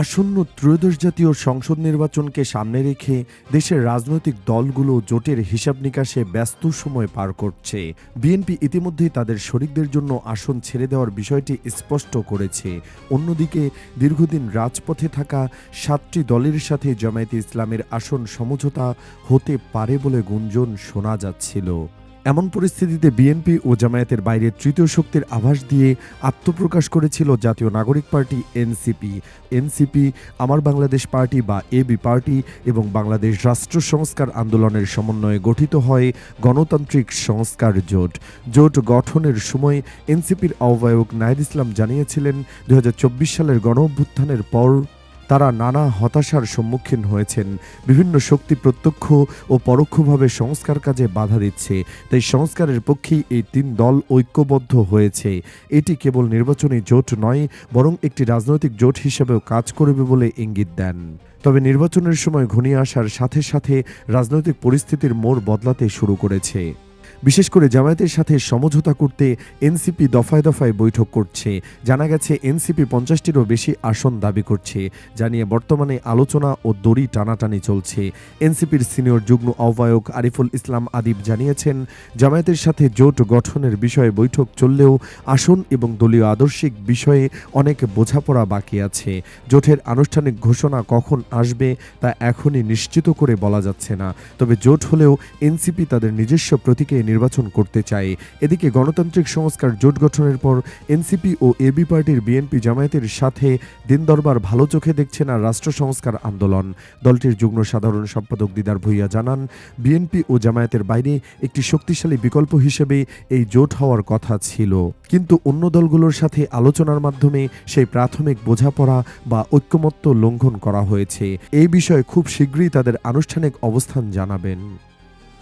আসন্ন ত্রয়োদশ জাতীয় সংসদ নির্বাচনকে সামনে রেখে দেশের রাজনৈতিক দলগুলো জোটের হিসাব নিকাশে ব্যস্ত সময় পার করছে। বিএনপি ইতিমধ্যেই তাদের শরিকদের জন্য আসন ছেড়ে দেওয়ার বিষয়টি স্পষ্ট করেছে। অন্যদিকে দীর্ঘদিন রাজপথে থাকা ৭টি দলের সাথে জামায়াতে ইসলামের আসন সমঝোতা হতে পারে বলে গুঞ্জন শোনা যাচ্ছিল। এমন পরিস্থিতিতে বিএনপি ও জামায়াতের বাইরে তৃতীয় শক্তির আভাস দিয়ে আত্মপ্রকাশ করেছিল জাতীয় নাগরিক পার্টি এনসিপি, আমার বাংলাদেশ পার্টি বা এবি পার্টি এবং বাংলাদেশ রাষ্ট্র সংস্কার আন্দোলনের সমন্বয়ে গঠিত হয় গণতান্ত্রিক সংস্কার জোট গঠনের সময় এনসিপির আহ্বায়ক নাহিদ ইসলাম জানিয়েছিলেন ২০২৪ সালের গণঅভ্যুত্থানের পর তারা নানা হতাশার সম্মুখীন হয়েছেন। বিভিন্ন শক্তি প্রত্যক্ষ ও পরোক্ষভাবে সংস্কার কাজে বাধা দিচ্ছে, তাই সংস্কারের পক্ষেই এই তিন দল ঐক্যবদ্ধ হয়েছে। এটি কেবল নির্বাচনী জোট নয়, বরং একটি রাজনৈতিক জোট হিসেবেও কাজ করবে বলে ইঙ্গিত দেন। তবে নির্বাচনের সময় ঘনিয়ে আসার সাথে সাথে রাজনৈতিক পরিস্থিতির মোড় বদলাতে শুরু করেছে। বিশেষ করে জামায়াতের সাথে সমঝোতা করতে এনসিপি দফায় দফায় বৈঠক করছে। জানা গেছে এনসিপি ৫০টিরও বেশি আসন দাবি করছে, যা নিয়ে বর্তমানে আলোচনা ও দড়ি টানাটানি চলছে। এনসিপির সিনিয়র যুগ্ম আহ্বায়ক আরিফুল ইসলাম আদিব জানিয়েছেন, জামায়াতের সাথে জোট গঠনের বিষয়ে বৈঠক চললেও আসন এবং দলীয় আদর্শিক বিষয়ে অনেক বোঝাপড়া বাকি আছে। জোটের আনুষ্ঠানিক ঘোষণা কখন আসবে তা এখনই নিশ্চিত করে বলা যাচ্ছে না। তবে জোট হলেও এনসিপি তাদের নিজস্ব প্রতীকে নির্বাচন করতে চায়। এদিকে গণতান্ত্রিক সংস্কার জোট গঠনের পর এনসিপি ও এবি পার্টির বিএনপি জামায়াতের সাথে দিন দরবার ভালো চোখে দেখছে না রাষ্ট্র সংস্কার আন্দোলন। দলটির যুগ্ম সাধারণ সম্পাদক দিদার ভূঁইয়া জানান, বিএনপি ও জামায়াতের বাইরে একটি শক্তিশালী বিকল্প হিসেবে এই জোট হওয়ার কথা ছিল, কিন্তু অন্য দলগুলোর সাথে আলোচনার মাধ্যমে সেই প্রাথমিক বোঝাপড়া বা ঐক্যমত্য লঙ্ঘন করা হয়েছে। এই বিষয়ে খুব শীঘ্রই তাদের আনুষ্ঠানিক অবস্থান জানাবেন।